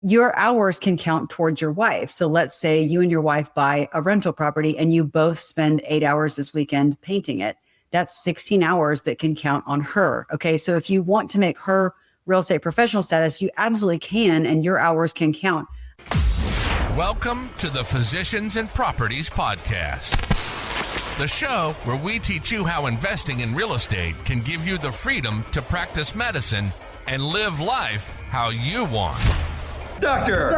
your hours can count towards your wife. So let's say you and your wife buy a rental property and you both spend 8 hours this weekend painting it. That's 16 hours that can count on her. Okay. So if you want to make her real estate professional status, you absolutely can, and your hours can count. Welcome to the Physicians and Properties Podcast, the show where we teach you how investing in real estate can give you the freedom to practice medicine and live life how you want. Doctor!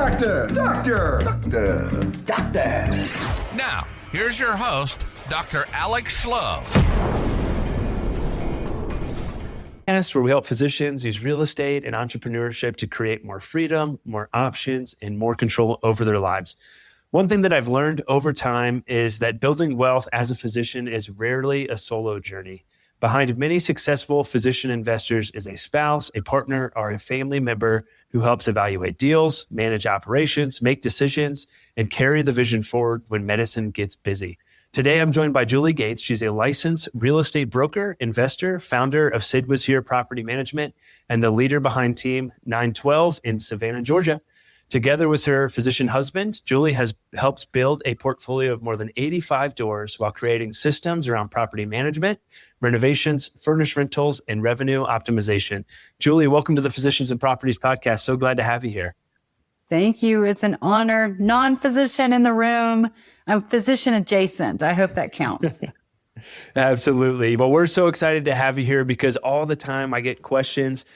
Now, here's your host, Dr. 𝗪𝗓𝗄. Where we help physicians use real estate and entrepreneurship to create more freedom, more options, and more control over their lives. One thing that I've learned over time is that building wealth as a physician is rarely a solo journey. Behind many successful physician investors is a spouse, a partner, or a family member who helps evaluate deals, manage operations, make decisions, and carry the vision forward when medicine gets busy. Today, I'm joined by Julie Gates. She's a licensed real estate broker, investor, founder of 𝗪𝗲 Property Management, and the leader behind Team 912 in Savannah, Georgia. Together with her physician husband, Julie has helped build a portfolio of more than 85 doors while creating systems around property management, renovations, furnished rentals, and revenue optimization. Julie, welcome to the Physicians and Properties Podcast. So glad to have you here. Thank you. It's an honor. Non-physician in the room. I'm physician adjacent. I hope that counts. Absolutely. Well, we're so excited to have you here because all the time I get questions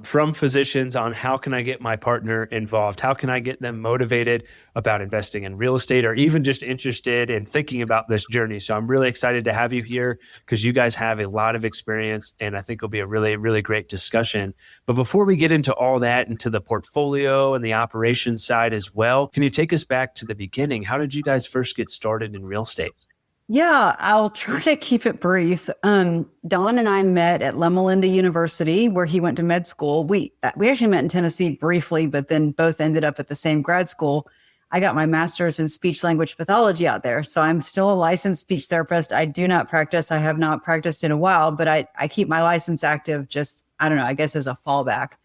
from physicians on how can I get my partner involved? How can I get them motivated about investing in real estate or even just interested in thinking about this journey? So I'm really excited to have you here because you guys have a lot of experience and I think it'll be a really, really great discussion. But before we get into all that, into the portfolio and the operations side as well, can you take us back to the beginning? How did you guys first get started in real estate? Yeah, I'll try to keep it brief. Don and I met at Loma Linda University, where he went to med school. We actually met in Tennessee briefly, but then both ended up at the same grad school. I got my master's in speech language pathology out there. So I'm still a licensed speech therapist. I do not practice. I have not practiced in a while, but I keep my license active just, I don't know, I guess as a fallback.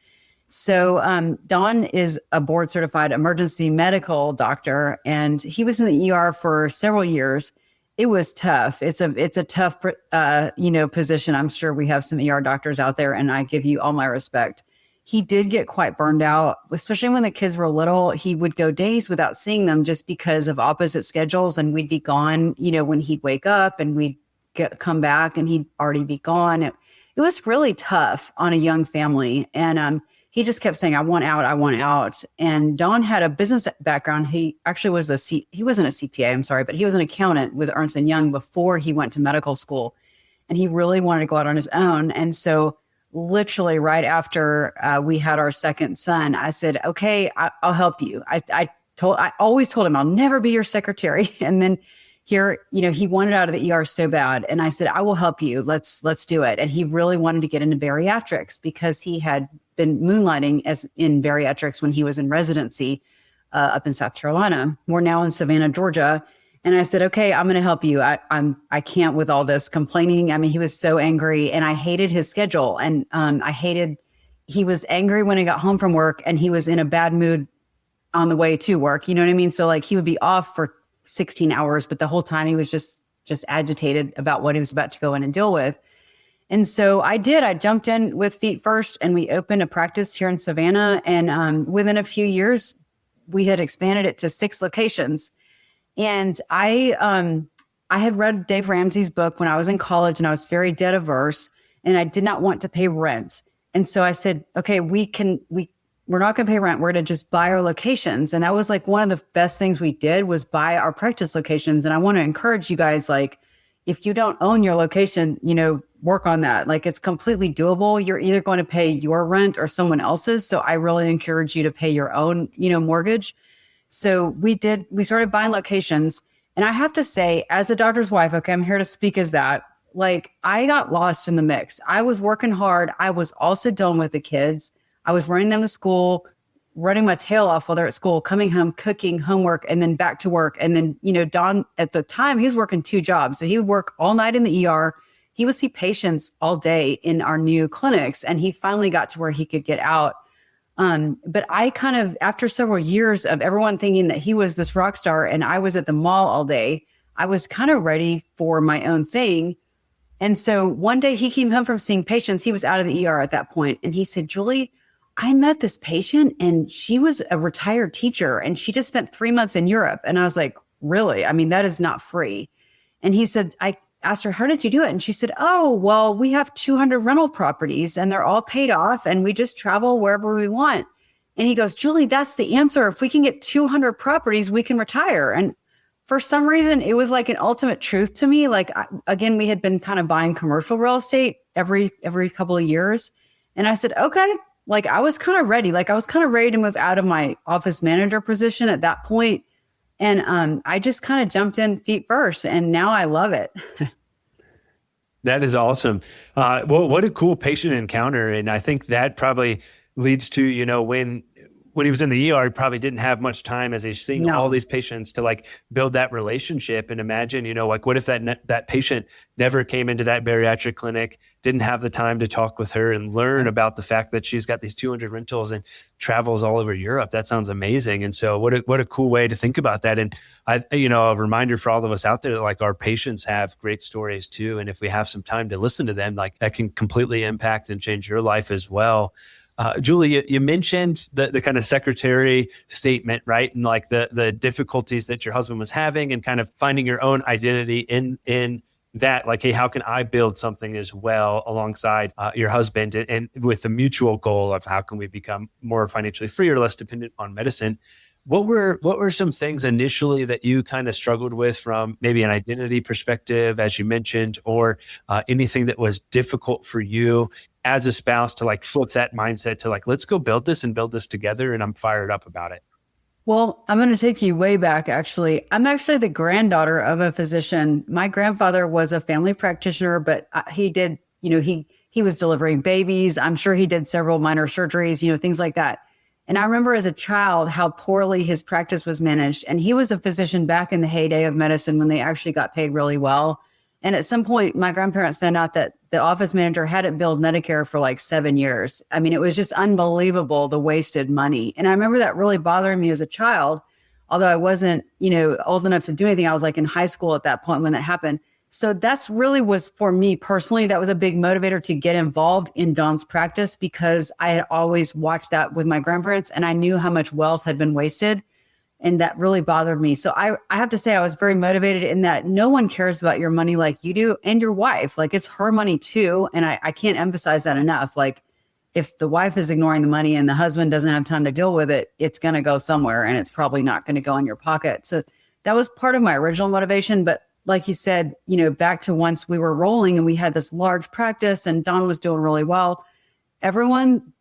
So Don is a board certified emergency medical doctor, and he was in the ER for several years. It was tough. It's a tough, position. I'm sure we have some ER doctors out there, and I give you all my respect. He did get quite burned out, especially when the kids were little. He would go days without seeing them just because of opposite schedules, and we'd be gone, when he'd wake up and we'd come back and he'd already be gone. It was really tough on a young family. And he just kept saying, I want out. And Don had a business background. He actually he wasn't a CPA, I'm sorry, but he was an accountant with Ernst & Young before he went to medical school. And he really wanted to go out on his own. And so literally right after we had our second son, I said, okay, I'll help you. I always told him I'll never be your secretary. And then here, he wanted out of the ER so bad. And I said, I will help you. Let's do it. And he really wanted to get into bariatrics because he had been moonlighting in bariatrics when he was in residency up in South Carolina. We're now in Savannah, Georgia. And I said, okay, I'm going to help you. I can't with all this complaining. I mean, he was so angry and I hated his schedule. And he was angry when he got home from work and he was in a bad mood on the way to work. You know what I mean? So like he would be off for 16 hours, but the whole time he was just agitated about what he was about to go in and deal with. And so I jumped in with feet first and we opened a practice here in Savannah. And within a few years, we had expanded it to 6 locations. And I had read Dave Ramsey's book when I was in college and I was very debt averse and I did not want to pay rent. And so I said, okay, we're not going to pay rent. We're going to just buy our locations. And that was like one of the best things we did was buy our practice locations. And I want to encourage you guys, like, if you don't own your location, work on that. Like it's completely doable. You're either going to pay your rent or someone else's. So I really encourage you to pay your own, mortgage. So we started buying locations. And I have to say, as a doctor's wife, okay, I'm here to speak as that. Like I got lost in the mix. I was working hard. I was also dealing with the kids. I was running them to school, running my tail off while they're at school, coming home, cooking, homework, and then back to work. And then, Don, at the time, he was working 2 jobs. So he would work all night in the ER. He would see patients all day in our new clinics. And he finally got to where he could get out But I kind of, after several years of everyone thinking that he was this rock star and I was at the mall all day, I was kind of ready for my own thing. And so one day he came home from seeing patients. He was out of the ER at that point. And he said, Julie, I met this patient and she was a retired teacher and she just spent 3 months in Europe. And I was like, really? I mean, that is not free. And he said, I asked her, how did you do it? And she said, oh, well, we have 200 rental properties and they're all paid off and we just travel wherever we want. And he goes, Julie, that's the answer. If we can get 200 properties, we can retire. And for some reason, it was like an ultimate truth to me. Like, again, we had been kind of buying commercial real estate every couple of years. And I said, okay, like I was kind of ready. Like I was kind of ready to move out of my office manager position at that point. And I just kind of jumped in feet first. And now I love it. That is awesome. Well, what a cool patient encounter. And I think that probably leads to, you know, when he was in the ER, he probably didn't have much time as he's seeing all these patients to like build that relationship. And imagine, you know, like what if that patient never came into that bariatric clinic, didn't have the time to talk with her and learn about the fact that she's got these 200 rentals and travels all over Europe. That sounds amazing. And so what a cool way to think about that. And a reminder for all of us out there that like our patients have great stories too. And if we have some time to listen to them, like that can completely impact and change your life as well. Julie, you mentioned the kind of secretary statement, right? And like the difficulties that your husband was having and kind of finding your own identity in that, like, hey, how can I build something as well alongside your husband and with the mutual goal of how can we become more financially free or less dependent on medicine? What were some things initially that you kind of struggled with from maybe an identity perspective, as you mentioned, or anything that was difficult for you as a spouse to like flip that mindset to like, let's go build this together, and I'm fired up about it? Well, I'm going to take you way back, actually. I'm actually the granddaughter of a physician. My grandfather was a family practitioner, but he did, he was delivering babies. I'm sure he did several minor surgeries, things like that. And I remember as a child how poorly his practice was managed. And he was a physician back in the heyday of medicine when they actually got paid really well. And at some point, my grandparents found out that the office manager hadn't billed Medicare for like 7 years. I mean, it was just unbelievable, the wasted money. And I remember that really bothering me as a child, although I wasn't, old enough to do anything. I was like in high school at that point when that happened. So that's really was for me personally, that was a big motivator to get involved in Dawn's practice, because I had always watched that with my grandparents and I knew how much wealth had been wasted. And that really bothered me. So I have to say I was very motivated in that no one cares about your money like you do, and your wife. Like, it's her money too. And I can't emphasize that enough. Like, if the wife is ignoring the money and the husband doesn't have time to deal with it, it's going to go somewhere and it's probably not going to go in your pocket. So that was part of my original motivation. But like you said, back to once we were rolling and we had this large practice and Dawn was doing really well, everyone,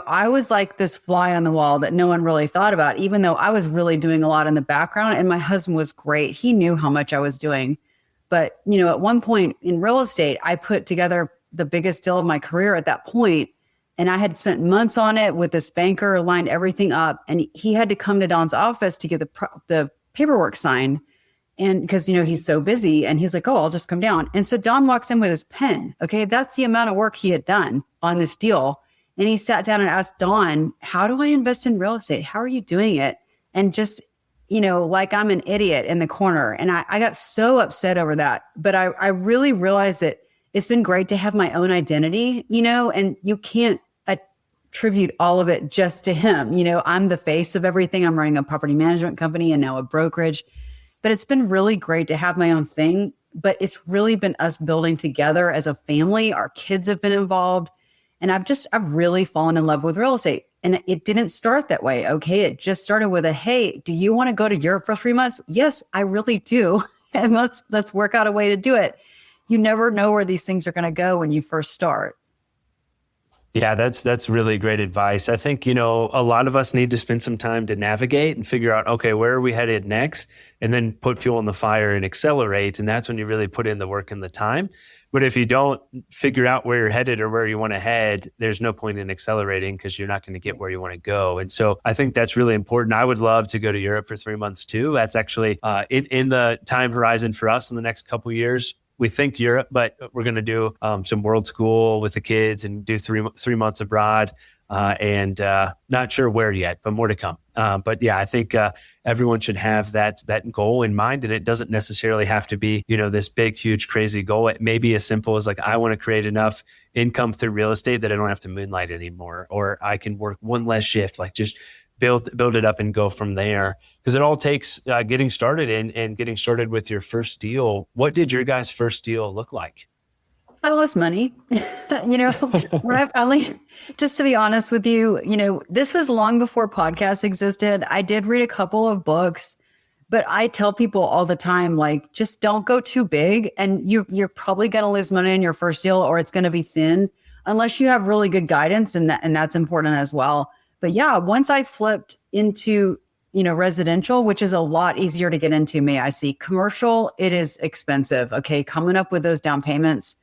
I was like this fly on the wall that no one really thought about, even though I was really doing a lot in the background. And my husband was great. He knew how much I was doing. But, at one point in real estate, I put together the biggest deal of my career at that point. And I had spent months on it with this banker, lined everything up. And he had to come to Dawn's office to get the paperwork signed. And because, he's so busy, and he's like, oh, I'll just come down. And so Dawn walks in with his pen. Okay. That's the amount of work he had done on this deal. And he sat down and asked Dawn, how do I invest in real estate? How are you doing it? And just, like I'm an idiot in the corner. And I got so upset over that. But I really realized that it's been great to have my own identity, and you can't attribute all of it just to him. I'm the face of everything. I'm running a property management company and now a brokerage. But it's been really great to have my own thing. But it's really been us building together as a family. Our kids have been involved. And I've really fallen in love with real estate. And it didn't start that way. Okay. It just started with hey, do you want to go to Europe for 3 months? Yes, I really do. And let's work out a way to do it. You never know where these things are going to go when you first start. Yeah, that's really great advice. I think, a lot of us need to spend some time to navigate and figure out, okay, where are we headed next? And then put fuel in the fire and accelerate. And that's when you really put in the work and the time. But if you don't figure out where you're headed or where you want to head, there's no point in accelerating because you're not going to get where you want to go. And so I think that's really important. I would love to go to Europe for 3 months too. That's actually in the time horizon for us in the next couple of years. We think Europe, but we're going to do some world school with the kids and do three months abroad. and not sure where yet, but more to come. But yeah, I think everyone should have that goal in mind, and it doesn't necessarily have to be, this big, huge, crazy goal. It may be as simple as like, I want to create enough income through real estate that I don't have to moonlight anymore, or I can work one less shift, like just build it up and go from there. Because it all takes getting started and getting started with your first deal. What did your guys' first deal look like? I lost money. When I finally, just to be honest with you, this was long before podcasts existed. I did read a couple of books, but I tell people all the time, like, just don't go too big, and you're probably going to lose money in your first deal, or it's going to be thin unless you have really good guidance, and that's important as well. But yeah, once I flipped into, residential, which is a lot easier to get into, may I see. Commercial, it is expensive. Okay. Coming up with those down payments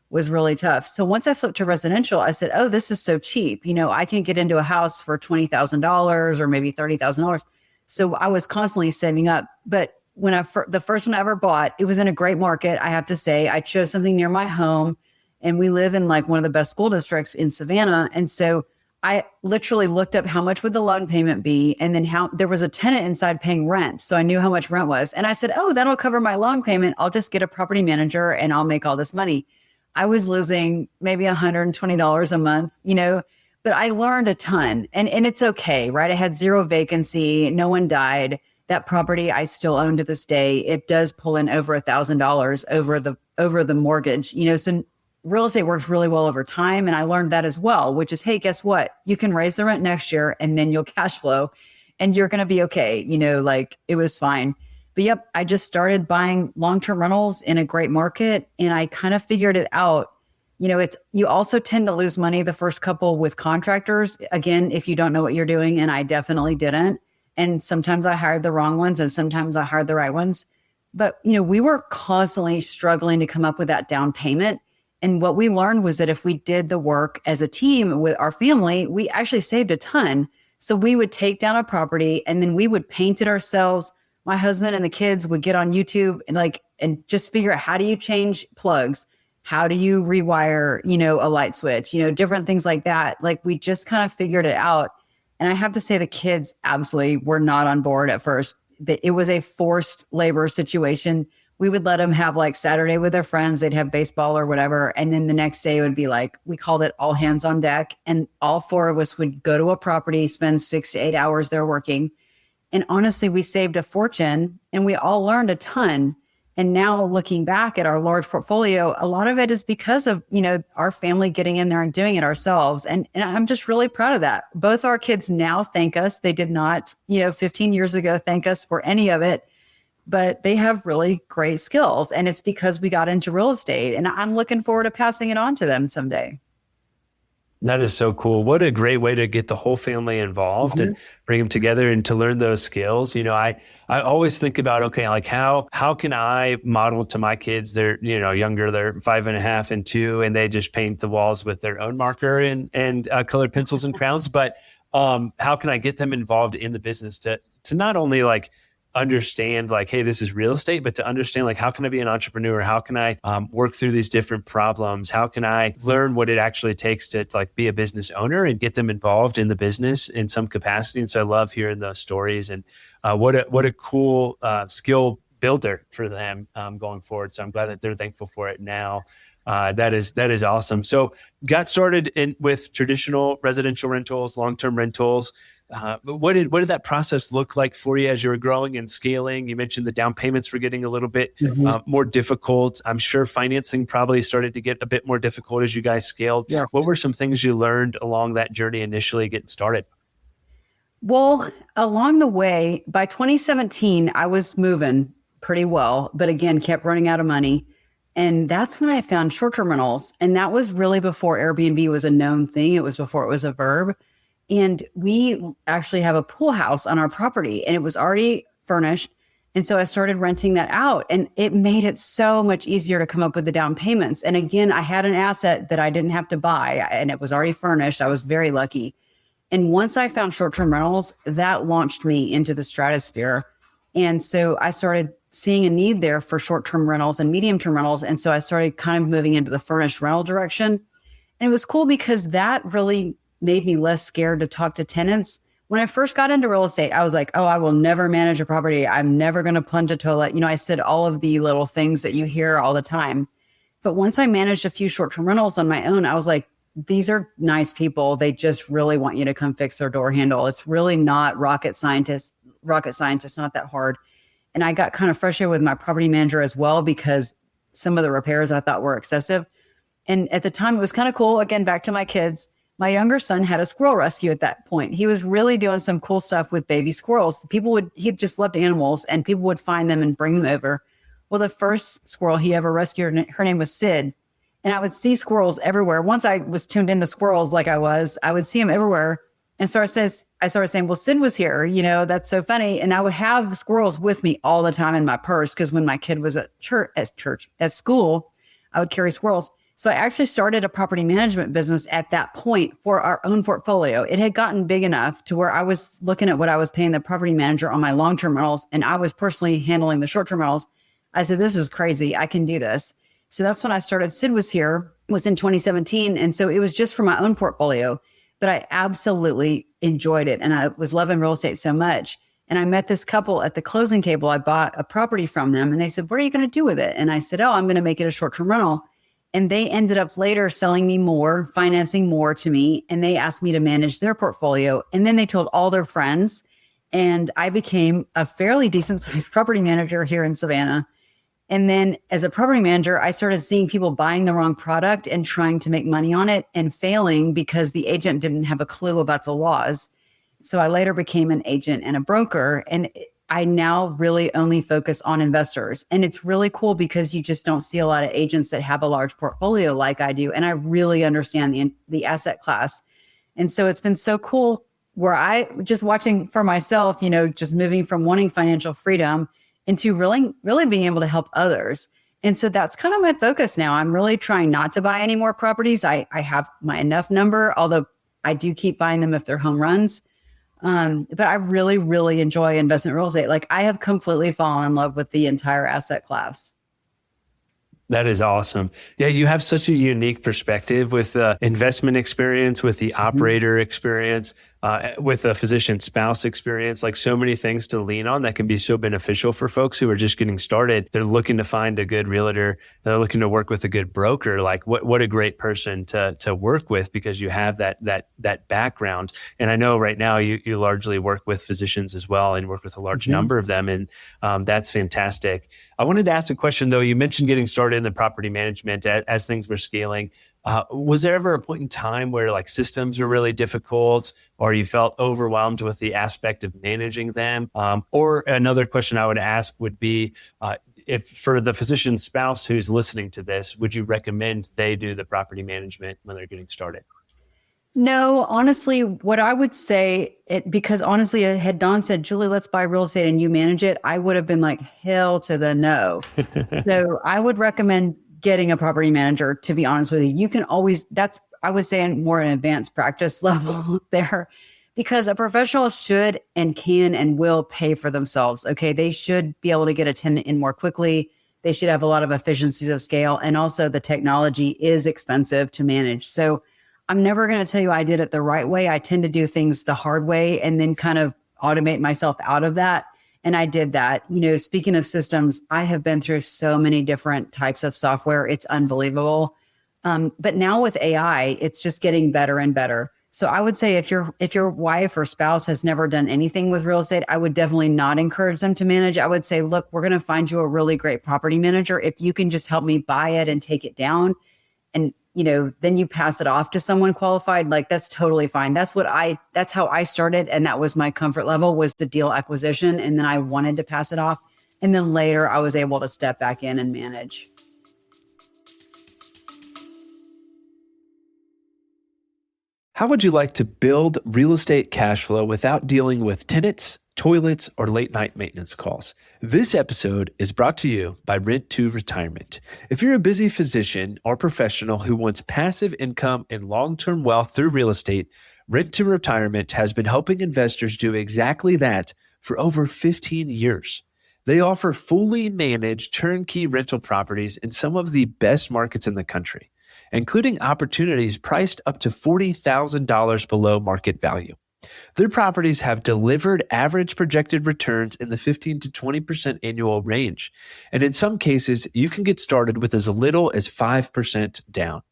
was really tough. So once I flipped to residential, I said, oh, this is so cheap. I can get into a house for $20,000 or maybe $30,000. So I was constantly saving up. But when the first one I ever bought, it was in a great market. I have to say, I chose something near my home, and we live in like one of the best school districts in Savannah. And so I literally looked up how much would the loan payment be, and then how there was a tenant inside paying rent. So I knew how much rent was. And I said, oh, that'll cover my loan payment. I'll just get a property manager and I'll make all this money. I was losing maybe $120 a month, but I learned a ton, and it's okay, right? I had zero vacancy. No one died. That property I still own to this day. It does pull in over $1,000 over the mortgage, so real estate works really well over time. And I learned that as well, which is, hey, guess what? You can raise the rent next year and then you'll cash flow and you're going to be okay. Like it was fine. But yep, I just started buying long-term rentals in a great market, and I kind of figured it out. You also tend to lose money the first couple with contractors, again, if you don't know what you're doing, and I definitely didn't. And sometimes I hired the wrong ones and sometimes I hired the right ones. But, we were constantly struggling to come up with that down payment. And what we learned was that if we did the work as a team with our family, we actually saved a ton. So we would take down a property and then we would paint it ourselves. My husband and the kids would get on YouTube and just figure out, how do you change plugs? How do you rewire, a light switch, different things like that. Like we just kind of figured it out. And I have to say the kids absolutely were not on board at first. It was a forced labor situation. We would let them have like Saturday with their friends. They'd have baseball or whatever. And then the next day it would be like, we called it all hands on deck. And all four of us would go to a property, spend 6 to 8 hours there working. And honestly, we saved a fortune and we all learned a ton. And now looking back at our large portfolio, a lot of it is because of, our family getting in there and doing it ourselves. And I'm just really proud of that. Both our kids now thank us. They did not, 15 years ago, thank us for any of it, but they have really great skills. And it's because we got into real estate, and I'm looking forward to passing it on to them someday. That is so cool. What a great way to get the whole family involved and bring them together and to learn those skills. I always think about, okay, like how can I model to my kids? They're, younger, they're 5.5 and 2, and they just paint the walls with their own marker and colored pencils and crowns. But how can I get them involved in the business to not only like understand like, hey, this is real estate, but to understand like, how can I be an entrepreneur? How can I work through these different problems? How can I learn what it actually takes to like be a business owner and get them involved in the business in some capacity? And so I love hearing those stories, and what a cool skill builder for them going forward. So I'm glad that they're thankful for it now. That is awesome. So got started with traditional residential rentals, long-term rentals. What did that process look like for you as you were growing and scaling? You mentioned the down payments were getting a little bit more difficult. I'm sure financing probably started to get a bit more difficult as you guys scaled. Yeah. What were some things you learned along that journey initially getting started? Well, along the way, by 2017, I was moving pretty well, but again, kept running out of money. And that's when I found short-term rentals. And that was really before Airbnb was a known thing. It was before it was a verb. And we actually have a pool house on our property, and it was already furnished. And so I started renting that out, and it made it so much easier to come up with the down payments. And again, I had an asset that I didn't have to buy, and it was already furnished. I was very lucky. And once I found short-term rentals, that launched me into the stratosphere. And so I started seeing a need there for short-term rentals and medium-term rentals. And so I started kind of moving into the furnished rental direction. And it was cool because that really made me less scared to talk to tenants. When I first got into real estate, I was like, oh, I will never manage a property. I'm never going to plunge a toilet. I said all of the little things that you hear all the time. But once I managed a few short-term rentals on my own, I was like, these are nice people. They just really want you to come fix their door handle. It's really not rocket scientist, not that hard. And I got kind of frustrated with my property manager as well because some of the repairs I thought were excessive. And at the time, it was kind of cool. Again, back to my kids. My younger son had a squirrel rescue at that point. He was really doing some cool stuff with baby squirrels. He just loved animals, and people would find them and bring them over. Well, the first squirrel he ever rescued, her name was Sid. And I would see squirrels everywhere. Once I was tuned into squirrels like I would see them everywhere. And so I started saying, well, Sid was here, that's so funny. And I would have the squirrels with me all the time in my purse because when my kid was at school, I would carry squirrels. So I actually started a property management business at that point for our own portfolio. It had gotten big enough to where I was looking at what I was paying the property manager on my long-term rentals, and I was personally handling the short-term rentals. I said, this is crazy. I can do this. So that's when I started. Sid was here, was in 2017. And so it was just for my own portfolio, but I absolutely enjoyed it. And I was loving real estate so much. And I met this couple at the closing table. I bought a property from them and they said, what are you going to do with it? And I said, oh, I'm going to make it a short-term rental. And they ended up later selling me more, financing more to me. And they asked me to manage their portfolio. And then they told all their friends. And I became a fairly decent sized property manager here in Savannah. And then as a property manager, I started seeing people buying the wrong product and trying to make money on it and failing because the agent didn't have a clue about the laws. So I later became an agent and a broker. And I now really only focus on investors. And it's really cool because you just don't see a lot of agents that have a large portfolio like I do. And I really understand the asset class. And so it's been so cool where I just watching for myself, just moving from wanting financial freedom into really, really being able to help others. And so that's kind of my focus now. I'm really trying not to buy any more properties. I have my enough number, although I do keep buying them if they're home runs. But I really, really enjoy investment real estate. Like I have completely fallen in love with the entire asset class. That is awesome. Yeah, you have such a unique perspective with investment experience, with the operator experience, with a physician spouse experience, like so many things to lean on that can be so beneficial for folks who are just getting started. They're looking to find a good realtor. They're looking to work with a good broker. Like what a great person to work with because you have that background. And I know right now you largely work with physicians as well and work with a large number of them. And that's fantastic. I wanted to ask a question though. You mentioned getting started in the property management as things were scaling. Was there ever a point in time where like systems were really difficult or you felt overwhelmed with the aspect of managing them? Or another question I would ask would be, if for the physician's spouse who's listening to this, would you recommend they do the property management when they're getting started? No, honestly, what I would say, because honestly, had Don said, Julie, let's buy real estate and you manage it, I would have been like, hell to the no. So I would recommend getting a property manager, to be honest with you. You can always, I would say more an advanced practice level there, because a professional should and can and will pay for themselves. Okay. They should be able to get a tenant in more quickly. They should have a lot of efficiencies of scale. And also the technology is expensive to manage. So I'm never going to tell you I did it the right way. I tend to do things the hard way and then kind of automate myself out of that. And I did that. Speaking of systems, I have been through so many different types of software. It's unbelievable. But now with AI, it's just getting better and better. So I would say if your wife or spouse has never done anything with real estate, I would definitely not encourage them to manage. I would say, look, we're going to find you a really great property manager. If you can just help me buy it and take it down and then you pass it off to someone qualified, like that's totally fine. That's how I started. And that was my comfort level, was the deal acquisition. And then I wanted to pass it off. And then later I was able to step back in and manage. How would you like to build real estate cash flow without dealing with tenants, toilets, or late night maintenance calls? This episode is brought to you by Rent to Retirement. If you're a busy physician or professional who wants passive income and long-term wealth through real estate, Rent to Retirement has been helping investors do exactly that for over 15 years. They offer fully managed turnkey rental properties in some of the best markets in the country. including opportunities priced up to $40,000 below market value. Their properties have delivered average projected returns in the 15 to 20% annual range. And in some cases, you can get started with as little as 5% down.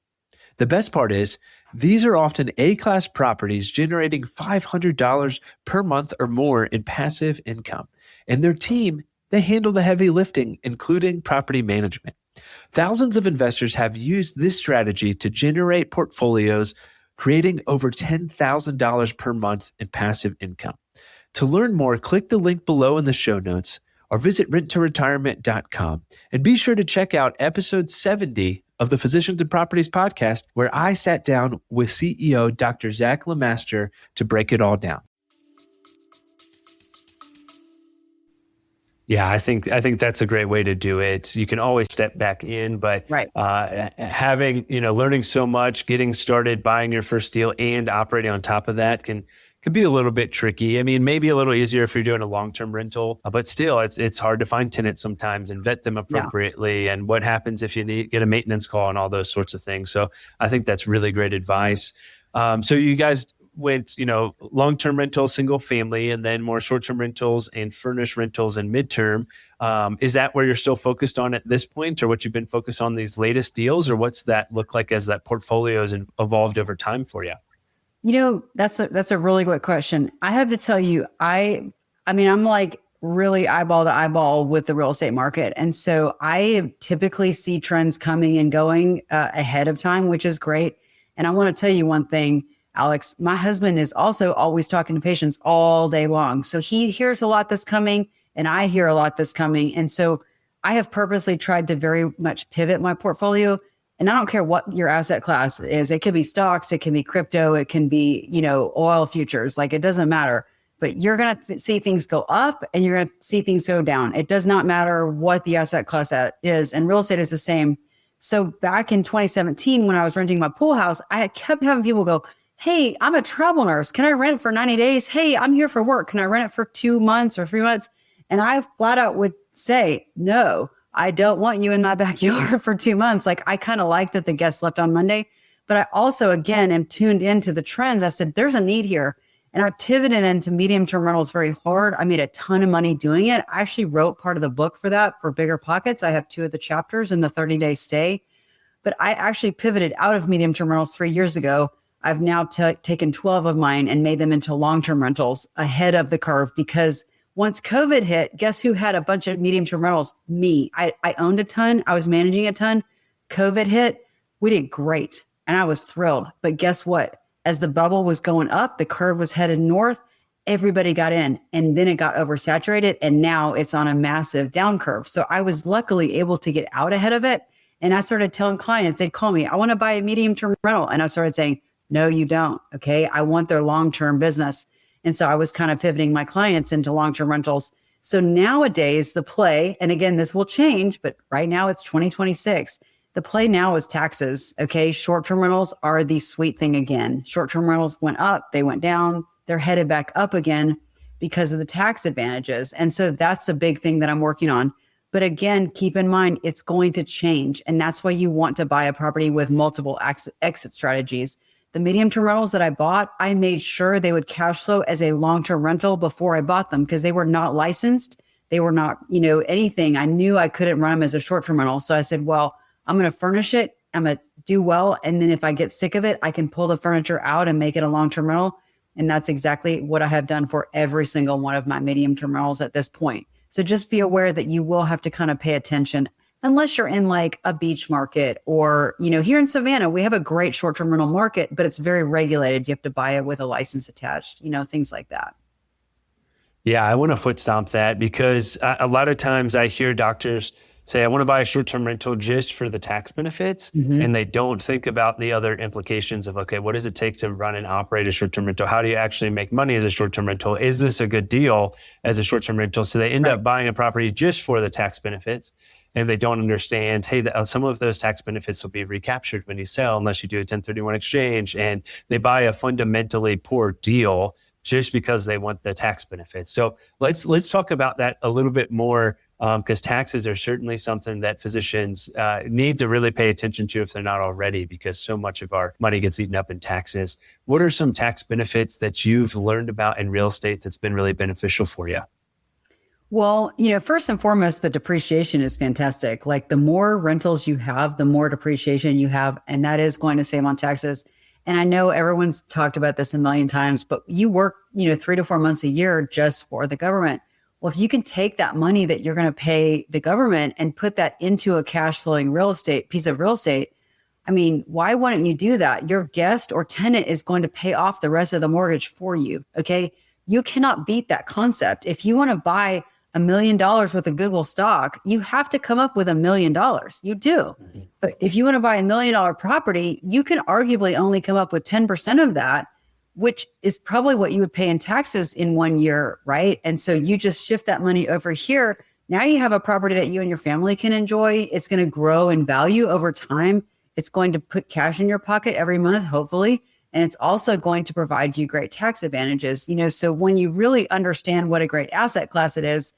The best part is, these are often A-class properties generating $500 per month or more in passive income. And their team, they handle the heavy lifting, including property management. Thousands of investors have used this strategy to generate portfolios creating over $10,000 per month in passive income. To learn more, click the link below in the show notes or visit renttoretirement.com. And be sure to check out episode 70 of the Physicians and Properties podcast, where I sat down with CEO Dr. Zach LeMaster to break it all down. Yeah, I think that's a great way to do it. You can always step back in, but having, learning so much, getting started, buying your first deal and operating on top of that can be a little bit tricky. I mean, maybe a little easier if you're doing a long-term rental, but still it's hard to find tenants sometimes and vet them appropriately. Yeah. And what happens if you get a maintenance call and all those sorts of things. So I think that's really great advice. So you guys went, long-term rental, single family, and then more short-term rentals and furnished rentals and midterm. Is that where you're still focused on at this point, or what you've been focused on these latest deals, or what's that look like as that portfolio has evolved over time for you? That's a really good question. I have to tell you, I'm like really eyeball to eyeball with the real estate market. And so I typically see trends coming and going ahead of time, which is great. And I want to tell you one thing, Alex, my husband is also always talking to patients all day long. So he hears a lot that's coming and I hear a lot that's coming. And so I have purposely tried to very much pivot my portfolio. And I don't care what your asset class is. It could be stocks, it can be crypto, it can be, oil futures. Like, it doesn't matter. But you're going to see things go up and you're going to see things go down. It does not matter what the asset class is. And real estate is the same. So back in 2017, when I was renting my pool house, I kept having people go, "Hey, I'm a travel nurse. Can I rent it for 90 days? Hey, I'm here for work. Can I rent it for 2 months or 3 months?" And I flat out would say, "No, I don't want you in my backyard for 2 months." Like, I kind of like that the guests left on Monday, but I also, again, am tuned into the trends. I said, there's a need here. And I pivoted into medium-term rentals very hard. I made a ton of money doing it. I actually wrote part of the book for that, for Bigger Pockets. I have 2 of the chapters in the 30-day stay. But I actually pivoted out of medium-term rentals 3 years ago. I've now taken 12 of mine and made them into long-term rentals ahead of the curve, because once COVID hit, guess who had a bunch of medium-term rentals? Me. I owned a ton. I was managing a ton. COVID hit. We did great. And I was thrilled. But guess what? As the bubble was going up, the curve was headed north. Everybody got in, and then it got oversaturated. And now it's on a massive down curve. So I was luckily able to get out ahead of it. And I started telling clients, they'd call me, "I want to buy a medium-term rental." And I started saying, "No, you don't. Okay. I want their long-term business." And so I was kind of pivoting my clients into long-term rentals. So nowadays the play, and again, this will change, but right now it's 2026. The play now is taxes. Okay. Short-term rentals are the sweet thing again. Short-term rentals went up, they went down, they're headed back up again because of the tax advantages. And so that's a big thing that I'm working on. But again, keep in mind, it's going to change. And that's why you want to buy a property with multiple exit strategies. The medium-term rentals that I bought, I made sure they would cash flow as a long-term rental before I bought them, because they were not licensed. They were not, anything. I knew I couldn't run them as a short-term rental. So I said, well, I'm going to furnish it. I'm going to do well. And then if I get sick of it, I can pull the furniture out and make it a long-term rental. And that's exactly what I have done for every single one of my medium-term rentals at this point. So just be aware that you will have to kind of pay attention, unless you're in like a beach market or, here in Savannah, we have a great short-term rental market, but it's very regulated. You have to buy it with a license attached, things like that. Yeah, I want to foot stomp that, because a lot of times I hear doctors say, "I want to buy a short-term rental just for the tax benefits." Mm-hmm. And they don't think about the other implications of, okay, what does it take to run and operate a short-term rental? How do you actually make money as a short-term rental? Is this a good deal as a short-term rental? So they end up buying a property just for the tax benefits. And they don't understand, hey, some of those tax benefits will be recaptured when you sell unless you do a 1031 exchange. And they buy a fundamentally poor deal just because they want the tax benefits. So let's talk about that a little bit more because taxes are certainly something that physicians need to really pay attention to if they're not already, because so much of our money gets eaten up in taxes. What are some tax benefits that you've learned about in real estate that's been really beneficial for you? Well, first and foremost, the depreciation is fantastic. Like the more rentals you have, the more depreciation you have, and that is going to save on taxes. And I know everyone's talked about this a million times, but you work, 3 to 4 months a year just for the government. Well, if you can take that money that you're going to pay the government and put that into a cash flowing piece of real estate, I mean, why wouldn't you do that? Your guest or tenant is going to pay off the rest of the mortgage for you. Okay. You cannot beat that concept. If you want to buy $1 million worth of Google stock, you have to come up with $1 million. You do. Mm-hmm. But if you want to buy $1 million property, you can arguably only come up with 10% of that, which is probably what you would pay in taxes in 1 year, right? And so you just shift that money over here. Now you have a property that you and your family can enjoy. It's going to grow in value over time. It's going to put cash in your pocket every month, hopefully. And it's also going to provide you great tax advantages. So when you really understand what a great asset class it is,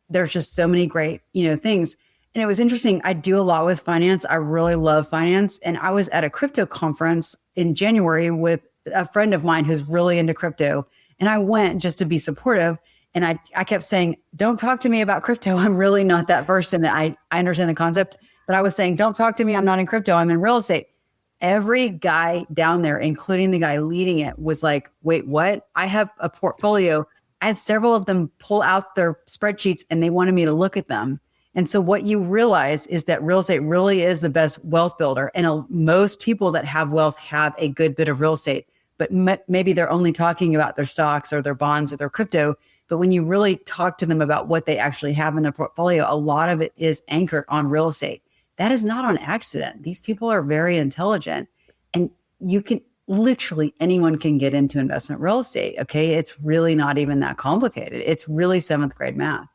there's just so many great, things. And it was interesting. I do a lot with finance. I really love finance. And I was at a crypto conference in January with a friend of mine who's really into crypto. And I went just to be supportive. And I kept saying, don't talk to me about crypto. I'm really not that versed in it. I understand the concept, but I was saying, don't talk to me. I'm not in crypto. I'm in real estate. Every guy down there, including the guy leading it, was like, wait, what? I have a portfolio. I had several of them pull out their spreadsheets and they wanted me to look at them. And so what you realize is that real estate really is the best wealth builder. And most people that have wealth have a good bit of real estate, but maybe they're only talking about their stocks or their bonds or their crypto. But when you really talk to them about what they actually have in their portfolio, a lot of it is anchored on real estate. That is not on accident. These people are very intelligent, and literally anyone can get into investment real estate. Okay. It's really not even that complicated. It's really 7th grade math.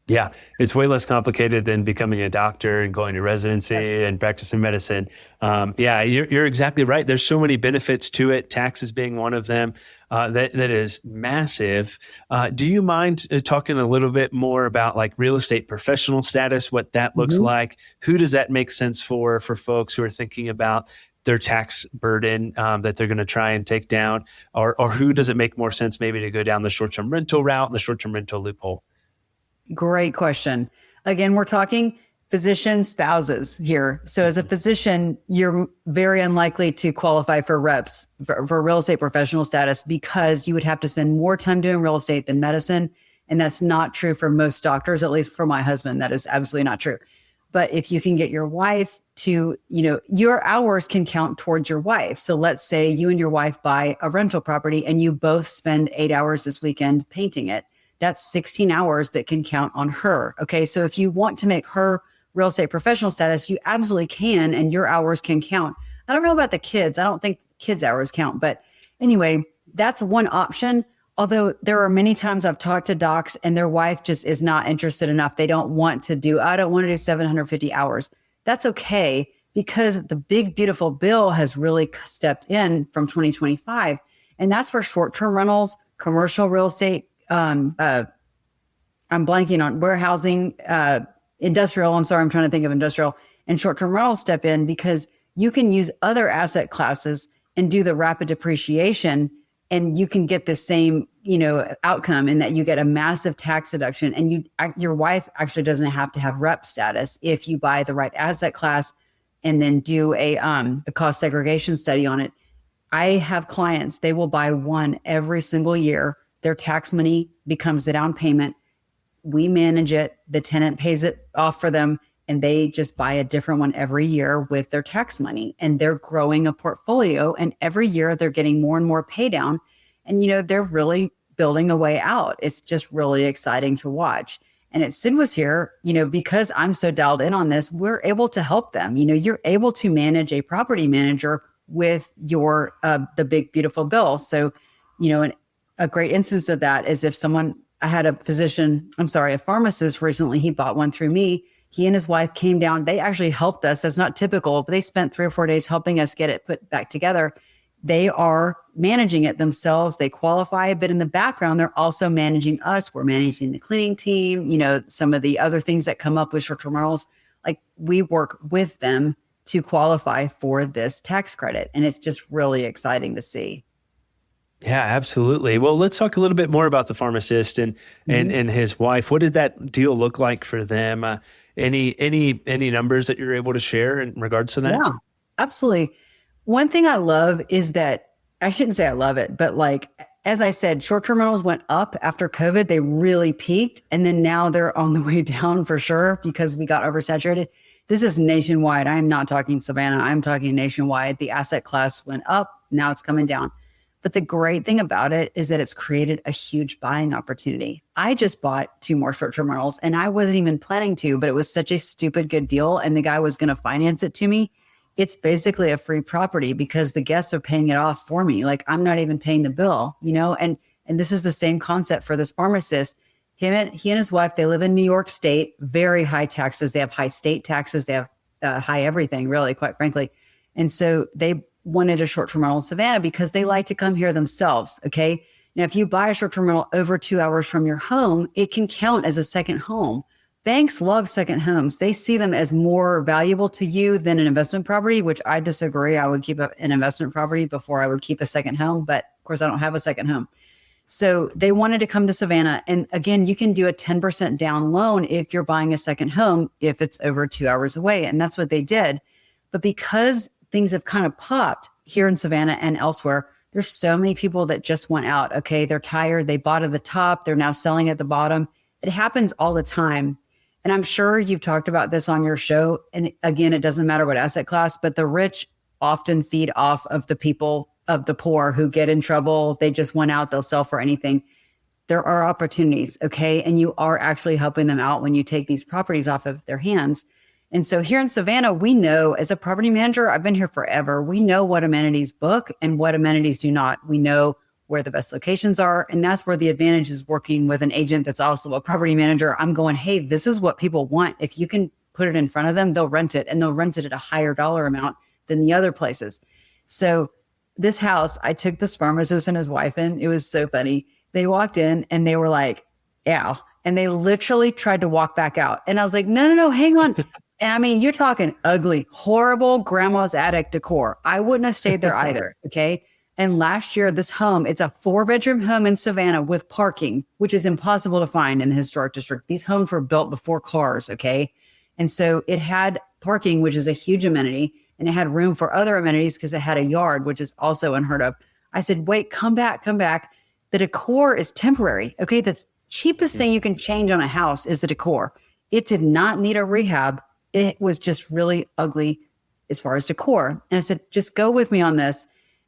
Yeah. It's way less complicated than becoming a doctor and going to residency and practicing medicine. Yeah, you're exactly right. There's so many benefits to it. Taxes being one of them. That is massive. Do you mind talking a little bit more about like real estate professional status, what that looks like? Who does that make sense for folks who are thinking about their tax burden that they're going to try and take down? Or who does it make more sense maybe to go down the short-term rental route and the short-term rental loophole? Great question. Again, we're talking physician spouses here. So as a physician, you're very unlikely to qualify for reps, for real estate professional status, because you would have to spend more time doing real estate than medicine. And that's not true for most doctors, at least for my husband. That is absolutely not true. But if you can get your wife to, your hours can count towards your wife. So let's say you and your wife buy a rental property and you both spend 8 hours this weekend painting it. That's 16 hours that can count on her. Okay. So if you want to make her real estate professional status, you absolutely can, and your hours can count. I don't know about the kids. I don't think kids' hours count. But anyway, that's one option. Although there are many times I've talked to docs and their wife just is not interested enough. They don't want to do, I don't want to do 750 hours. That's okay, because the big, beautiful bill has really stepped in from 2025. And that's where short-term rentals, commercial real estate, I'm blanking on warehousing, industrial. I'm sorry. I'm trying to think of industrial and short-term rentals step in, because you can use other asset classes and do the rapid depreciation, and you can get the same, outcome in that you get a massive tax deduction, and your wife actually doesn't have to have rep status if you buy the right asset class and then do a cost segregation study on it. I have clients, they will buy one every single year. Their tax money becomes the down payment. We manage it. The tenant pays it off for them, and they just buy a different one every year with their tax money. And they're growing a portfolio, and every year they're getting more and more pay down. And, they're really building a way out. It's just really exciting to watch. And at Sid was here, because I'm so dialed in on this, we're able to help them. You're able to manage a property manager with your, the big, beautiful bill. So, a great instance of that is if I had a pharmacist recently, he bought one through me. He and his wife came down. They actually helped us. That's not typical, but they spent 3 or 4 days helping us get it put back together. they are managing it themselves. They qualify, but in the background, they're also managing us. We're managing the cleaning team, some of the other things that come up with short-term rentals. Like we work with them to qualify for this tax credit. And it's just really exciting to see. Yeah, absolutely. Well, let's talk a little bit more about the pharmacist and his wife. What did that deal look like for them? Any numbers that you're able to share in regards to that? Yeah, absolutely. One thing I love is that, I shouldn't say I love it, but like, as I said, short-term rentals went up after COVID. They really peaked. And then now they're on the way down for sure because we got oversaturated. This is nationwide. I am not talking Savannah. I'm talking nationwide. The asset class went up. Now it's coming down. But the great thing about it is that it's created a huge buying opportunity. I just bought 2 more short-term rentals and I wasn't even planning to, but it was such a stupid good deal. And the guy was going to finance it to me. It's basically a free property because the guests are paying it off for me. Like I'm not even paying the bill, and this is the same concept for this pharmacist. He and his wife, they live in New York State, very high taxes. They have high state taxes. They have high everything, really, quite frankly. And so they wanted a short-term rental in Savannah because they like to come here themselves. Okay. Now, if you buy a short-term rental over 2 hours from your home, it can count as a second home. Banks love second homes. They see them as more valuable to you than an investment property, which I disagree. I would keep an investment property before I would keep a second home. But of course, I don't have a second home. So they wanted to come to Savannah. And again, you can do a 10% down loan if you're buying a second home, if it's over 2 hours away. And that's what they did. But because things have kind of popped here in Savannah and elsewhere, there's so many people that just went out. Okay, they're tired. They bought at the top. They're now selling at the bottom. It happens all the time. And I'm sure you've talked about this on your show. And again, it doesn't matter what asset class, but the rich often feed off of the people of the poor who get in trouble. They just went out, they'll sell for anything. There are opportunities, okay? And you are actually helping them out when you take these properties off of their hands. And so here in Savannah, we know as a property manager, I've been here forever. We know what amenities book and what amenities do not. We know where the best locations are. And that's where the advantage is working with an agent that's also a property manager. I'm going, hey, this is what people want. If you can put it in front of them, they'll rent it, and they'll rent it at a higher dollar amount than the other places. So this house, I took this pharmacist and his wife in. It was so funny. They walked in and they were like, yeah. And they literally tried to walk back out. And I was like, no, hang on. And I mean, you're talking ugly, horrible grandma's attic decor. I wouldn't have stayed there either. Okay. And last year, this home, it's a 4-bedroom home in Savannah with parking, which is impossible to find in the historic district. These homes were built before cars. Okay. And so it had parking, which is a huge amenity, and it had room for other amenities because it had a yard, which is also unheard of. I said, wait, come back. The decor is temporary. Okay. The cheapest thing you can change on a house is the decor. It did not need a rehab. It was just really ugly as far as decor. And I said, just go with me on this.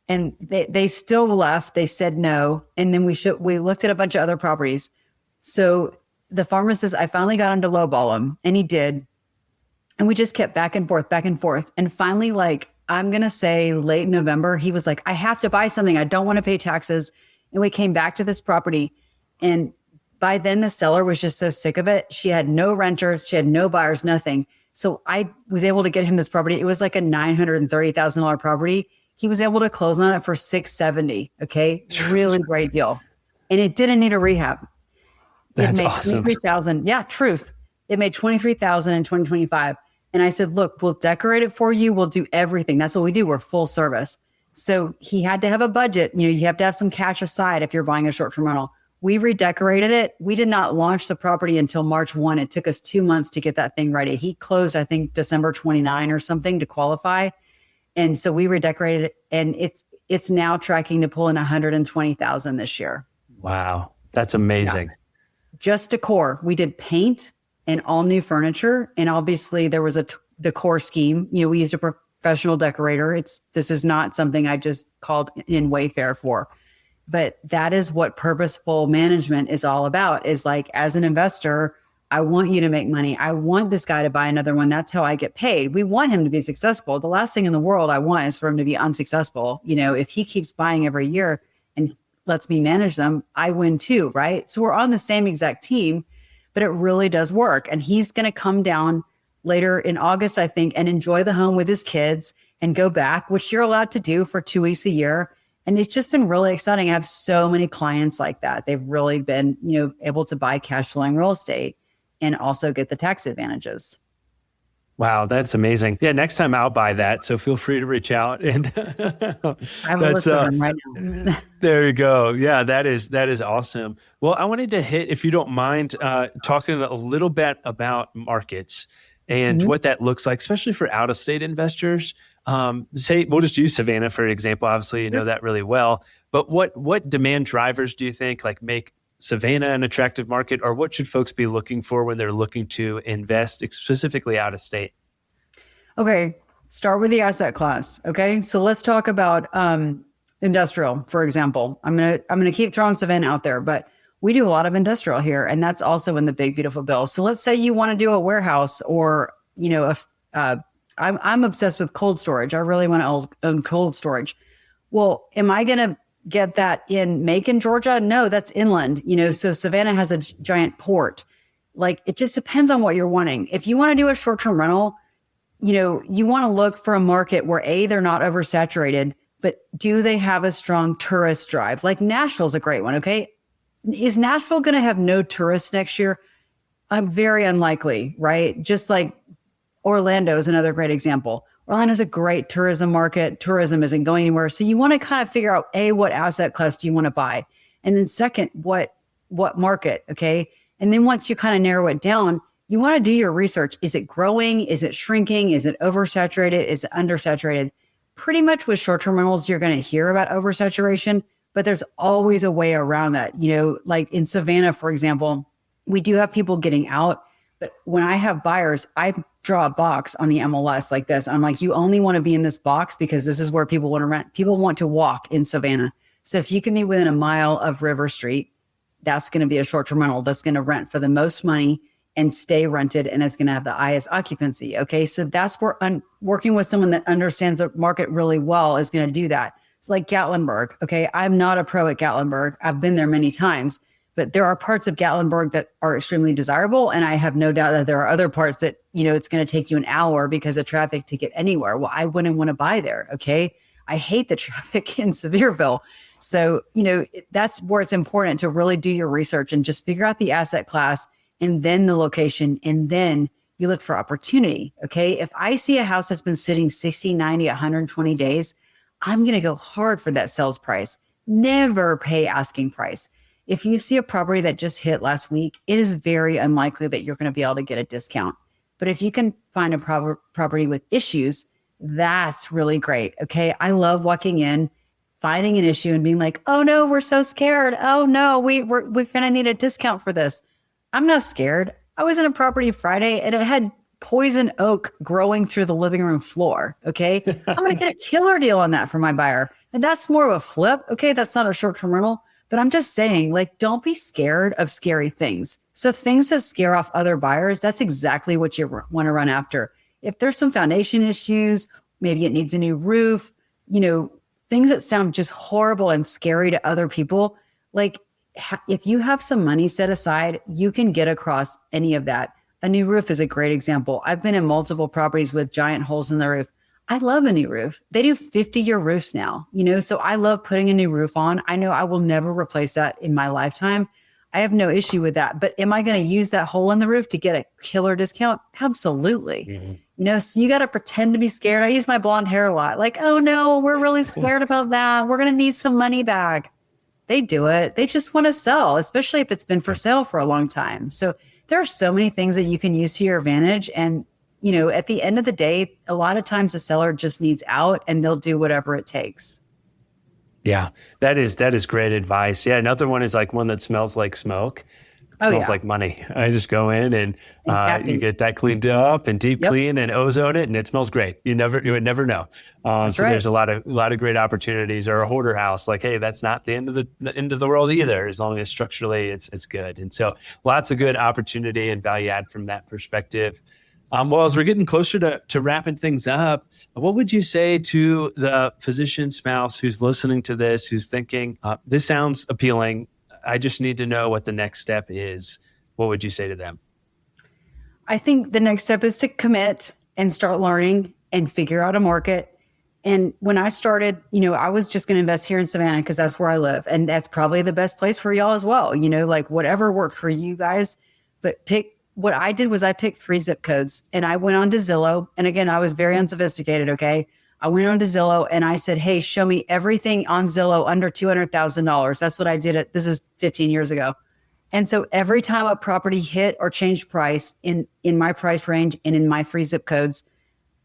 And they still left. They said no. And then we looked at a bunch of other properties. So the pharmacist, I finally got him to lowball him, and he did. And we just kept back and forth. And finally, like, I'm going to say late November, he was like, I have to buy something. I don't want to pay taxes. And we came back to this property. And by then the seller was just so sick of it. She had no renters. She had no buyers, nothing. So I was able to get him this property. It was like a $930,000 property. He was able to close on it for $670,000. Okay. Really great deal. And it didn't need a rehab. That's it made awesome. $23,000. Yeah. Truth. It made $23,000 in 2025. And I said, look, we'll decorate it for you. We'll do everything. That's what we do. We're full service. So he had to have a budget. You have to have some cash aside if you're buying a short-term rental. We redecorated it. We did not launch the property until March 1. It took us 2 months to get that thing ready. He closed, I think, December 29 or something to qualify. And so we redecorated it, and it's now tracking to pull in $120,000 this year. Wow. That's amazing. Yeah. Just decor. We did paint and all new furniture. And obviously there was a decor scheme. We used a professional decorator. This is not something I just called in Wayfair for. But that is what purposeful management is all about, is like, as an investor, I want you to make money. I want this guy to buy another one. That's how I get paid. We want him to be successful. The last thing in the world I want is for him to be unsuccessful. If he keeps buying every year and lets me manage them, I win too, right? So we're on the same exact team, but it really does work. And he's going to come down later in August, I think, and enjoy the home with his kids. and go back, which you're allowed to do for 2 weeks a year. And it's just been really exciting. I have so many clients like that. They've really been, able to buy cash flowing real estate and also get the tax advantages. Wow, that's amazing. Yeah, next time I'll buy that. So feel free to reach out. And I have a list of them right now. There you go. Yeah, that is awesome. Well, I wanted to hit, if you don't mind, talking a little bit about markets and what that looks like, especially for out-of-state investors. Say, we'll just use Savannah for example. Obviously, you know that really well. But what demand drivers do you think make Savannah an attractive market, or what should folks be looking for when they're looking to invest specifically out of state? Okay, start with the asset class. Okay, so let's talk about industrial, for example. I'm gonna keep throwing Savannah out there, but we do a lot of industrial here, and that's also in the big beautiful bill. So let's say you want to do a warehouse, or I'm obsessed with cold storage. I really want to own cold storage. Well, am I going to get that in Macon, Georgia? No, that's inland. So Savannah has a giant port. It just depends on what you're wanting. If you want to do a short-term rental, you want to look for a market where they're not oversaturated, but do they have a strong tourist drive? Nashville's a great one. Okay. Is Nashville going to have no tourists next year? Very unlikely, right? Just like Orlando is another great example. Orlando's a great tourism market. Tourism isn't going anywhere. So you want to kind of figure out, what asset class do you want to buy? And then second, what market, okay? And then once you kind of narrow it down, you want to do your research. Is it growing? Is it shrinking? Is it oversaturated? Is it undersaturated? Pretty much with short-term rentals, you're going to hear about oversaturation, but there's always a way around that. Like in Savannah, for example, we do have people getting out, but when I have buyers, I draw a box on the MLS like this. I'm like, you only want to be in this box because this is where people want to rent. People want to walk in Savannah. So if you can be within a mile of River Street, that's going to be a short-term rental that's going to rent for the most money and stay rented, and it's going to have the highest occupancy. Okay. So that's where working with someone that understands the market really well is going to do that. It's like Gatlinburg. Okay. I'm not a pro at Gatlinburg. I've been there many times. But there are parts of Gatlinburg that are extremely desirable. And I have no doubt that there are other parts that, it's going to take you an hour because of traffic to get anywhere. Well, I wouldn't want to buy there. Okay. I hate the traffic in Sevierville. So, that's where it's important to really do your research and just figure out the asset class and then the location. And then you look for opportunity. Okay. If I see a house that's been sitting 60, 90, 120 days, I'm going to go hard for that sales price. Never pay asking price. If you see a property that just hit last week, it is very unlikely that you're going to be able to get a discount. But if you can find a property with issues, that's really great. Okay. I love walking in, finding an issue and being like, oh no, we're so scared. Oh no, we're going to need a discount for this. I'm not scared. I was in a property Friday and it had poison oak growing through the living room floor. Okay. I'm going to get a killer deal on that for my buyer. And that's more of a flip. Okay. That's not a short-term rental. But I'm just saying, don't be scared of scary things. So things that scare off other buyers, that's exactly what you want to run after. If there's some foundation issues, maybe it needs a new roof, things that sound just horrible and scary to other people, if you have some money set aside, you can get across any of that. A new roof is a great example. I've been in multiple properties with giant holes in the roof. I love a new roof. They do 50-year roofs now, so I love putting a new roof on. I know I will never replace that in my lifetime. I have no issue with that. But am I going to use that hole in the roof to get a killer discount? Absolutely. So you got to pretend to be scared. I use my blonde hair a lot. Oh no, we're really scared about that. We're going to need some money back. They do it. They just want to sell, especially if it's been for sale for a long time. So there are so many things that you can use to your advantage. And at the end of the day, a lot of times the seller just needs out and they'll do whatever it takes. Yeah, that is great advice. Yeah, another one is one that smells like smoke. It smells like money. I just go in and you get that cleaned up and deep clean and ozone it, and it smells great. You would never know. So there's a lot of great opportunities. Or a hoarder house, hey, that's not the end of the world either, as long as structurally it's good. And so lots of good opportunity and value add from that perspective. Well, as we're getting closer to wrapping things up, what would you say to the physician spouse who's listening to this, who's thinking, this sounds appealing, I just need to know what the next step is? What would you say to them? I think the next step is to commit and start learning and figure out a market. And when I started, I was just going to invest here in Savannah because that's where I live. And that's probably the best place for y'all as well. Like whatever worked for you guys, but what I did was I picked 3 zip codes and I went on to Zillow. And again, I was very unsophisticated. Okay. I went on to Zillow and I said, hey, show me everything on Zillow under $200,000. That's what I did. This is 15 years ago. And so every time a property hit or changed price in my price range and in my 3 zip codes,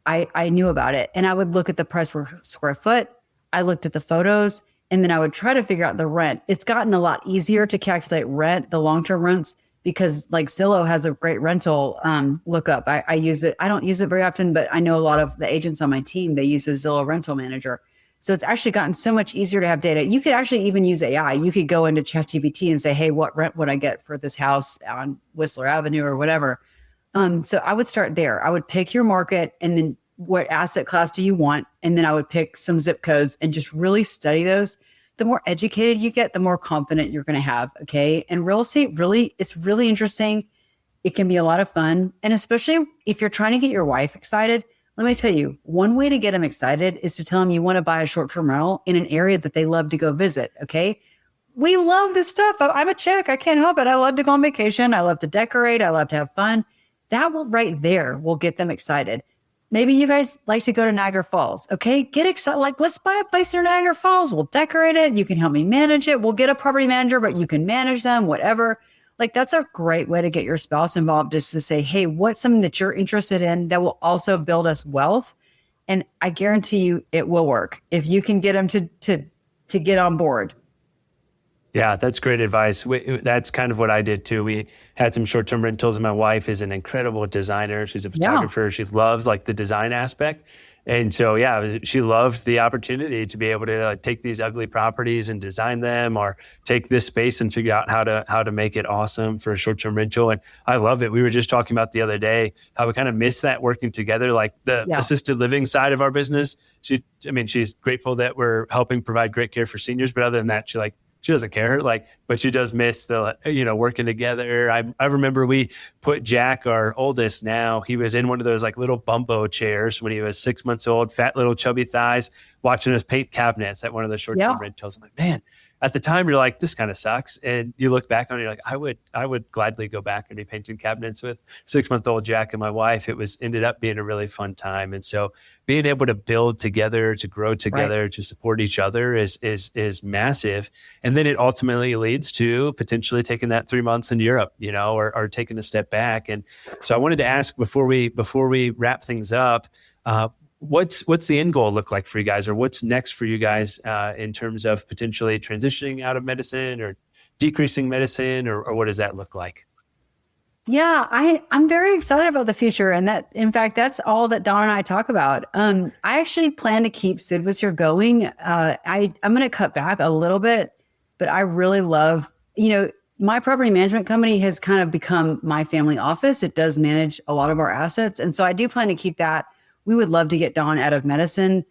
I knew about it. And I would look at the price per square foot. I looked at the photos and then I would try to figure out the rent. It's gotten a lot easier to calculate rent, the long-term rents, because like Zillow has a great rental lookup. I use it. I don't use it very often, but I know a lot of the agents on my team, they use the Zillow rental manager. So it's actually gotten so much easier to have data. You could actually even use AI. You could go into ChatGPT and say, hey, what rent would I get for this house on Whistler Avenue or whatever? So I would start there. I would pick your market and then what asset class do you want? And then I would pick some zip codes and just really study those. The more educated you get, the more confident you're going to have. Okay. And real estate it's really interesting. It can be a lot of fun. And especially if you're trying to get your wife excited, let me tell you, one way to get them excited is to tell them you want to buy a short-term rental in an area that they love to go visit. Okay. We love this stuff. I'm a chick. I can't help it. I love to go on vacation. I love to decorate. I love to have fun. That will right there will get them excited. Maybe you guys like to go to Niagara Falls. Okay. Get excited. Like, let's buy a place near Niagara Falls. We'll decorate it. You can help me manage it. We'll get a property manager, but you can manage them, whatever. Like, that's a great way to get your spouse involved, is to say, hey, what's something that you're interested in that will also build us wealth? And I guarantee you it will work if you can get them to get on board. Yeah, that's great advice. That's kind of what I did too. We had some short-term rentals, and my wife is an incredible designer. She's a photographer. Yeah. She loves like the design aspect. And so, yeah, she loved the opportunity to be able to take these ugly properties and design them, or take this space and figure out how to make it awesome for a short-term rental. And I love it. We were just talking about the other day how we kind of miss that working together, like the assisted living side of our business. She's grateful that we're helping provide great care for seniors, but other than that, she doesn't care, but she does miss the, working together. I remember we put Jack, our oldest now, he was in one of those like little bumbo chairs when he was 6 months old, fat little chubby thighs, watching us paint cabinets at one of the short-term rentals. I'm like, man, at the time you're like, this kind of sucks. And you look back on it, you're like, I would gladly go back and be painting cabinets with 6-month-old Jack and my wife. Ended up being a really fun time. And so being able to build together, to grow together, to support each other is massive. And then it ultimately leads to potentially taking that 3 months in Europe, or taking a step back. And so I wanted to ask before we wrap things up, what's the end goal look like for you guys, or what's next for you guys in terms of potentially transitioning out of medicine or decreasing medicine, or what does that look like? Yeah, I'm very excited about the future. And that, in fact, that's all that Don and I talk about. I actually plan to keep 𝗪𝗏 going. I'm going to cut back a little bit, but I really love, my property management company has kind of become my family office. It does manage a lot of our assets. And so I do plan to keep that. We would love to get Don out of medicine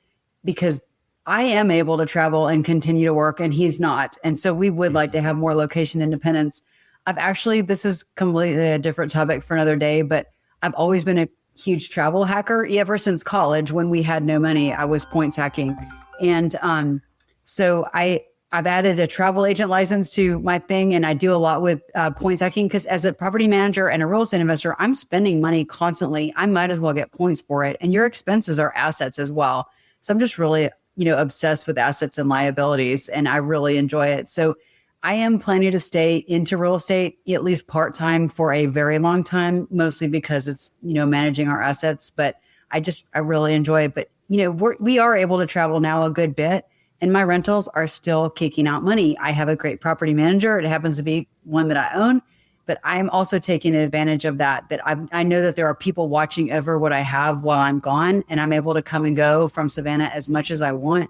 because I am able to travel and continue to work and he's not. And so we would like to have more location independence. This is completely a different topic for another day, but I've always been a huge travel hacker. Ever since college, when we had no money, I was points hacking. And so I've added a travel agent license to my thing, and I do a lot with points hacking because as a property manager and a real estate investor, I'm spending money constantly. I might as well get points for it. And your expenses are assets as well. So I'm just really, obsessed with assets and liabilities, and I really enjoy it. So I am planning to stay into real estate at least part-time for a very long time, mostly because it's, managing our assets, but I really enjoy it. But, we are able to travel now a good bit, and my rentals are still kicking out money. I have a great property manager. It happens to be one that I own, but I'm also taking advantage of that I know that there are people watching over what I have while I'm gone, and I'm able to come and go from Savannah as much as I want.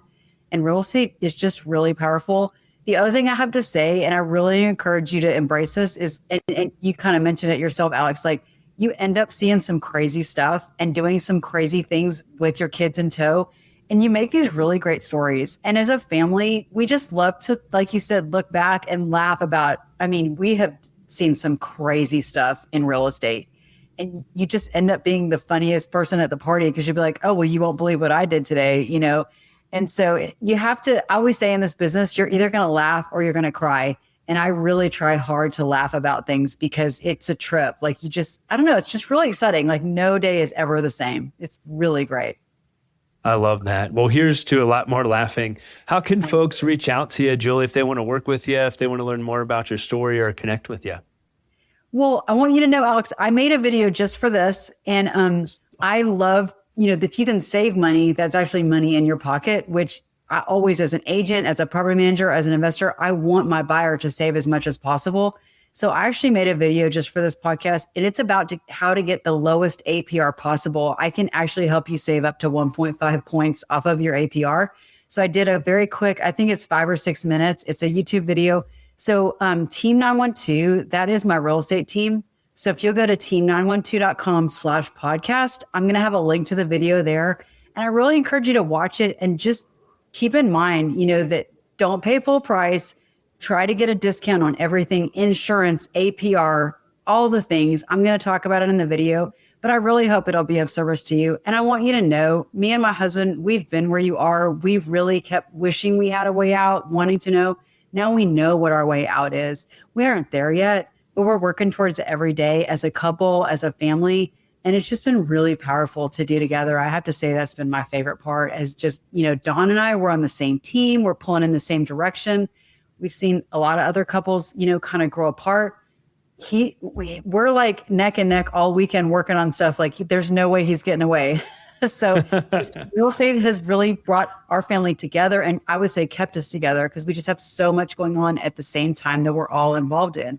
And real estate is just really powerful. The other thing I have to say, and I really encourage you to embrace this, is, and you kind of mentioned it yourself, Alex, like you end up seeing some crazy stuff and doing some crazy things with your kids in tow, and you make these really great stories. And as a family, we just love to, like you said, look back and laugh about, we have seen some crazy stuff in real estate. And you just end up being the funniest person at the party because you'll be like, oh, well, you won't believe what I did today, you know? And so you have to, I always say in this business, you're either going to laugh or you're going to cry. And I really try hard to laugh about things because it's a trip. Like you just, I don't know, it's just really exciting. Like no day is ever the same. It's really great. I love that. Well, here's to a lot more laughing. How can folks reach out to you, Julie, if they want to work with you, if they want to learn more about your story or connect with you? Well, I want you to know, Alex, I made a video just for this. And I love, you know, if you can save money, that's actually money in your pocket, which I always, as an agent, as a property manager, as an investor, I want my buyer to save as much as possible. So I actually made a video just for this podcast, and it's about how to get the lowest APR possible. I can actually help you save up to 1.5 points off of your APR. So I did a very quick, I think it's 5 or 6 minutes. It's a YouTube video. So Team 912, that is my real estate team. So if you'll go to team912.com/podcast, I'm going to have a link to the video there. And I really encourage you to watch it and just keep in mind, you know, that don't pay full price. Try to get a discount on everything, insurance, APR, all the things. I'm going to talk about it in the video, but I really hope it'll be of service to you. And I want you to know, me and my husband, we've been where you are. We've really kept wishing we had a way out, wanting to know. Now we know what our way out is. We aren't there yet, but we're working towards it every day as a couple, as a family. And it's just been really powerful to do together. I have to say that's been my favorite part, as just, you know, Dawn and I, we're on the same team. We're pulling in the same direction. We've seen a lot of other couples, you know, kind of grow apart. We're like neck and neck all weekend working on stuff. Like there's no way he's getting away. So real estate has really brought our family together, and I would say kept us together because we just have so much going on at the same time that we're all involved in.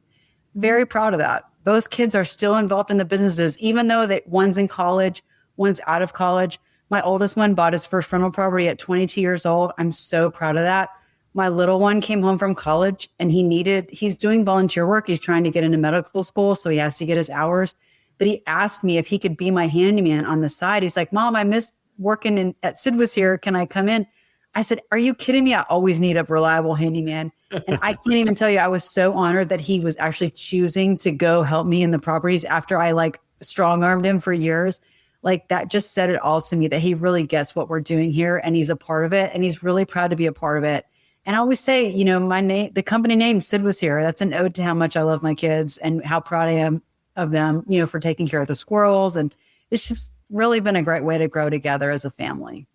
Very proud of that. Both kids are still involved in the businesses, even though that one's in college, one's out of college. My oldest one bought his first rental property at 22 years old. I'm so proud of that. My little one came home from college and he's doing volunteer work. He's trying to get into medical school, so he has to get his hours. But he asked me if he could be my handyman on the side. He's like, Mom, I miss working at 𝗪𝗏 here. Can I come in? I said, are you kidding me? I always need a reliable handyman. And I can't even tell you, I was so honored that he was actually choosing to go help me in the properties after I like strong-armed him for years. Like that just said it all to me, that he really gets what we're doing here and he's a part of it. And he's really proud to be a part of it. And I always say, you know, my name, the company name 𝗪𝗏 here, that's an ode to how much I love my kids and how proud I am of them, you know, for taking care of the squirrels. And it's just really been a great way to grow together as a family.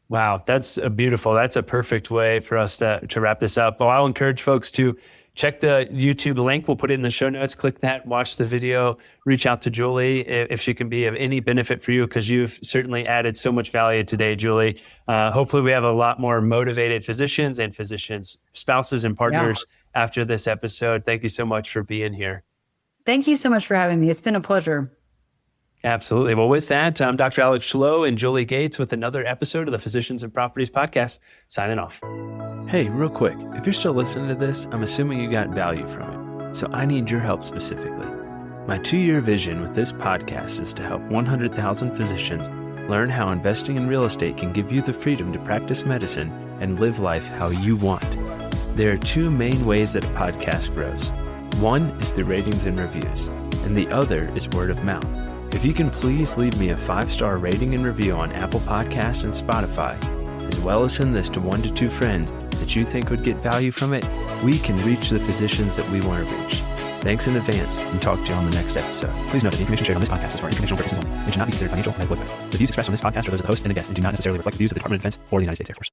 Wow, that's beautiful. That's a perfect way for us to wrap this up. Well, I'll encourage folks to check the YouTube link. We'll put it in the show notes. Click that, watch the video, reach out to Julie if she can be of any benefit for you, because you've certainly added so much value today, Julie. Hopefully we have a lot more motivated physicians and physicians, spouses and partners after this episode. Thank you so much for being here. Thank you so much for having me. It's been a pleasure. Absolutely. Well, with that, I'm Dr. Alex 𝗪𝗏 and Julie Gates with another episode of the Physicians and Properties Podcast, signing off. Hey, real quick, if you're still listening to this, I'm assuming you got value from it. So I need your help specifically. My 2-year vision with this podcast is to help 100,000 physicians learn how investing in real estate can give you the freedom to practice medicine and live life how you want. There are 2 main ways that a podcast grows. One is through ratings and reviews, and the other is word of mouth. If you can please leave me a 5-star rating and review on Apple Podcasts and Spotify, as well as send this to 1 to 2 friends that you think would get value from it, we can reach the physicians that we want to reach. Thanks in advance, and talk to you on the next episode. Please note that the information shared on this podcast is for informational purposes only and should not be considered financial or medical advice. The views expressed on this podcast are those of the host and the guest and do not necessarily reflect the views of the Department of Defense or the United States Air Force.